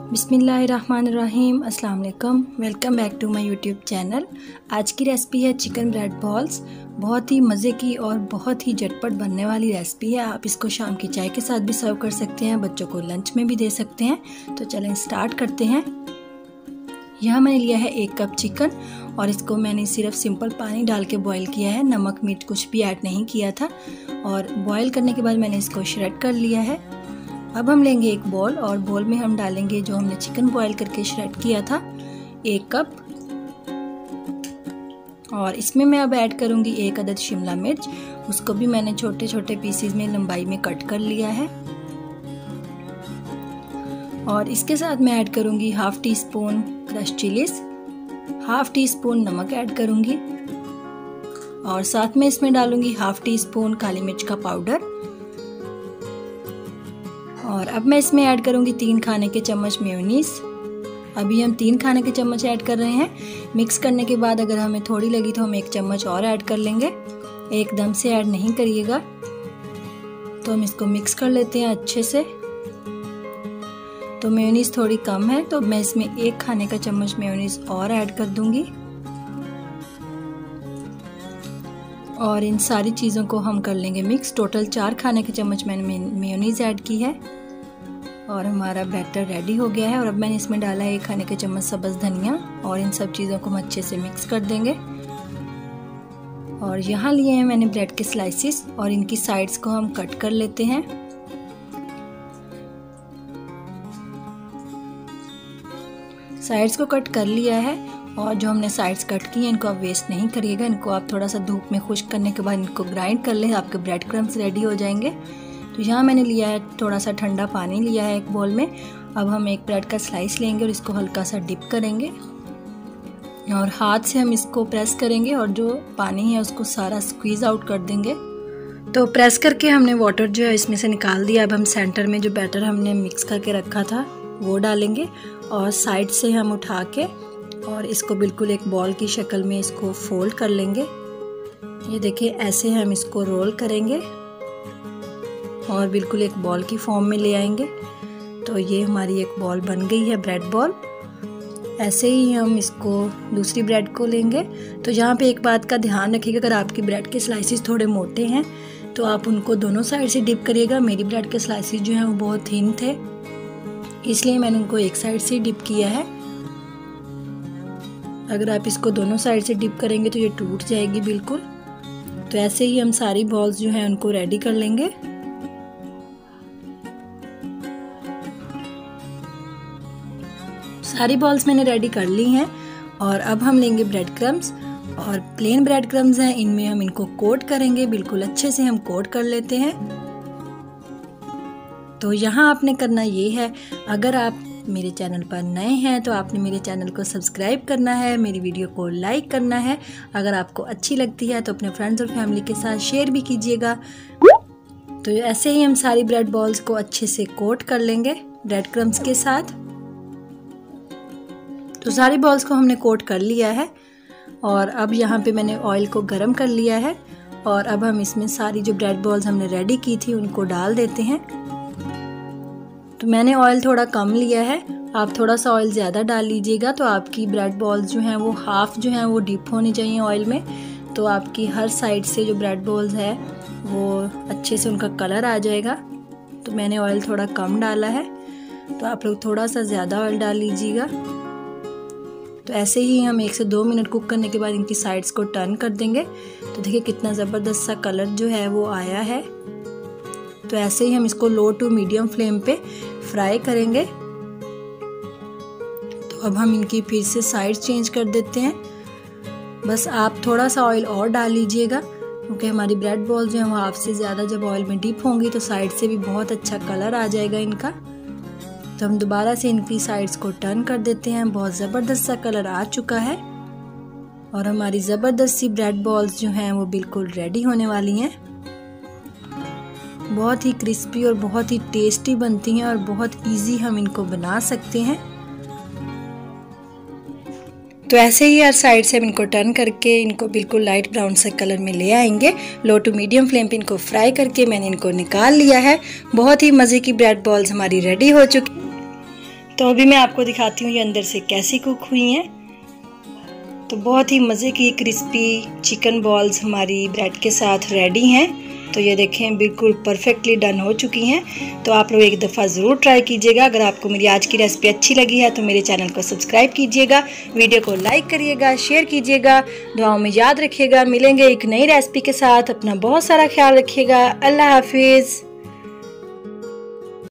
बिस्मिल्लाहिर्रहमानिर्रहीम। अस्सलाम वालेकुम। Welcome back to my YouTube channel. आज की रेसिपी है चिकन ब्रेड बॉल्स। बहुत ही मज़े की और बहुत ही झटपट बनने वाली रेसिपी है। आप इसको शाम की चाय के साथ भी सर्व कर सकते हैं, बच्चों को लंच में भी दे सकते हैं। तो चलें स्टार्ट करते हैं। यहाँ मैंने लिया है 1 कप चिकन और इसको मैंने सिर्फ सिंपल पानी डाल के बॉईल किया है, नमक मिर्च कुछ भी ऐड नहीं किया था। और बॉईल करने के बाद मैंने इसको श्रेड कर लिया है। अब हम लेंगे एक बॉल और बॉल में हम डालेंगे जो हमने चिकन बॉईल करके श्रेड किया था 1 कप। और इसमें मैं अब ऐड करूंगी 1 अदद शिमला मिर्च, उसको भी मैंने छोटे छोटे पीसेस में लंबाई में कट कर लिया है। और इसके साथ मैं ऐड करूंगी 1/2 टीस्पून क्रश चिलीज, 1/2 टीस्पून नमक ऐड करूंगी और साथ में इसमें डालूंगी 1/2 टीस्पून काली मिर्च का पाउडर। और अब मैं इसमें ऐड करूंगी 3 खाने के चम्मच मेयोनीज। अभी हम 3 खाने के चम्मच ऐड कर रहे हैं। मिक्स करने के बाद अगर हमें थोड़ी लगी तो हम 1 चम्मच और ऐड कर लेंगे, एकदम से ऐड नहीं करिएगा। तो हम इसको मिक्स कर लेते हैं अच्छे से। तो मेयोनीज थोड़ी कम है तो मैं इसमें 1 खाने का चम्मच मेयोनीज और ऐड कर दूंगी। और इन सारी चीज़ों को हम कर लेंगे मिक्स। टोटल 4 खाने के चम्मच मैंने मेयोनीज ऐड की है और हमारा बैटर रेडी हो गया है। और अब मैंने इसमें डाला है 1 खाने के चम्मच सब्ज़ धनिया और इन सब चीज़ों को हम अच्छे से मिक्स कर देंगे। और यहाँ लिए हैं मैंने ब्रेड के स्लाइसिस और इनकी साइड्स को हम कट कर लेते हैं। साइड्स को कट कर लिया है और जो हमने साइड्स कट की हैं इनको आप वेस्ट नहीं करिएगा। इनको आप थोड़ा सा धूप में खुश्क करने के बाद इनको ग्राइंड कर लें, आपके ब्रेड क्रम्स रेडी हो जाएंगे। तो यहाँ मैंने लिया है थोड़ा सा ठंडा पानी लिया है एक बाउल में। अब हम एक ब्रेड का स्लाइस लेंगे और इसको हल्का सा डिप करेंगे और हाथ से हम इसको प्रेस करेंगे और जो पानी है उसको सारा स्क्वीज़ आउट कर देंगे। तो प्रेस करके हमने वाटर जो है इसमें से निकाल दिया। अब हम सेंटर में जो बैटर हमने मिक्स करके रखा था वो डालेंगे और साइड से हम उठा के और इसको बिल्कुल एक बॉल की शक्ल में इसको फोल्ड कर लेंगे। ये देखिए ऐसे हम इसको रोल करेंगे और बिल्कुल एक बॉल की फॉर्म में ले आएंगे। तो ये हमारी एक बॉल बन गई है ब्रेड बॉल। ऐसे ही हम इसको दूसरी ब्रेड को लेंगे। तो यहाँ पे एक बात का ध्यान रखिएगा, अगर आपकी ब्रेड के स्लाइसिस थोड़े मोटे हैं तो आप उनको दोनों साइड से डिप करिएगा। मेरी ब्रेड के स्लाइसिस जो हैं वो बहुत थिन थे, इसलिए मैंने उनको एक साइड से डिप किया है। अगर आप इसको दोनों साइड से डिप करेंगे तो ये टूट जाएगी बिल्कुल। तो ऐसे ही हम सारी बॉल्स जो हैं उनको रेडी कर लेंगे। सारी बॉल्स मैंने रेडी कर ली हैं और अब हम लेंगे ब्रेड क्रम्स और प्लेन ब्रेड क्रम्स हैं, इनमें हम इनको कोट करेंगे। बिल्कुल अच्छे से हम कोट कर लेते हैं। तो यहाँ आपने करना ये है, अगर आप मेरे चैनल पर नए हैं तो आपने मेरे चैनल को सब्सक्राइब करना है, मेरी वीडियो को लाइक करना है। अगर आपको अच्छी लगती है तो अपने फ्रेंड्स और फैमिली के साथ शेयर भी कीजिएगा। तो ऐसे ही हम सारी ब्रेड बॉल्स को अच्छे से कोट कर लेंगे ब्रेड क्रम्स के साथ। तो सारी बॉल्स को हमने कोट कर लिया है और अब यहाँ पे मैंने ऑयल को गरम कर लिया है और अब हम इसमें सारी जो ब्रेड बॉल्स हमने रेडी की थी उनको डाल देते हैं। तो मैंने ऑयल थोड़ा कम लिया है, आप थोड़ा सा ऑयल ज़्यादा डाल लीजिएगा। तो आपकी ब्रेड बॉल्स जो हैं वो हाफ जो हैं वो डीप होनी चाहिए ऑयल में। तो आपकी हर साइड से जो ब्रेड बॉल्स है वो अच्छे से उनका कलर आ जाएगा। तो मैंने ऑयल थोड़ा कम डाला है, तो आप लोग थोड़ा सा ज़्यादा ऑयल डाल लीजिएगा। तो ऐसे ही हम 1 से 2 मिनट कुक करने के बाद इनकी साइड्स को टर्न कर देंगे। तो देखिए कितना ज़बरदस्त सा कलर जो है वो आया है। तो ऐसे ही हम इसको लो टू मीडियम फ्लेम पे फ्राई करेंगे। तो अब हम इनकी फिर से साइड चेंज कर देते हैं। बस आप थोड़ा सा ऑयल और डाल लीजिएगा क्योंकि हमारी ब्रेड बॉल जो है वो हाफ से ज़्यादा जब ऑयल में डिप होंगी तो साइड से भी बहुत अच्छा कलर आ जाएगा इनका। तो हम दोबारा से इनकी साइड्स को टर्न कर देते हैं। बहुत ज़बरदस्त सा कलर आ चुका है और हमारी ज़बरदस्त सी ब्रेड बॉल्स जो हैं वो बिल्कुल रेडी होने वाली हैं। बहुत ही क्रिस्पी और बहुत ही टेस्टी बनती हैं और बहुत इजी हम इनको बना सकते हैं। तो ऐसे ही हर साइड से हम इनको टर्न करके इनको बिल्कुल लाइट ब्राउन से कलर में ले आएंगे। लो टू मीडियम फ्लेम पे इनको फ्राई करके मैंने इनको निकाल लिया है। बहुत ही मज़े की ब्रेड बॉल्स हमारी रेडी हो चुकी। तो अभी मैं आपको दिखाती हूँ ये अंदर से कैसी कुक हुई हैं। तो बहुत ही मज़े की क्रिस्पी चिकन बॉल्स हमारी ब्रेड के साथ रेडी हैं। तो ये देखें बिल्कुल परफेक्टली डन हो चुकी हैं। तो आप लोग एक दफ़ा ज़रूर ट्राई कीजिएगा। अगर आपको मेरी आज की रेसिपी अच्छी लगी है तो मेरे चैनल को सब्सक्राइब कीजिएगा, वीडियो को लाइक करिएगा, शेयर कीजिएगा, दुआओं में याद रखिएगा। मिलेंगे एक नई रेसिपी के साथ। अपना बहुत सारा ख्याल रखिएगा। अल्लाह हाफिज़।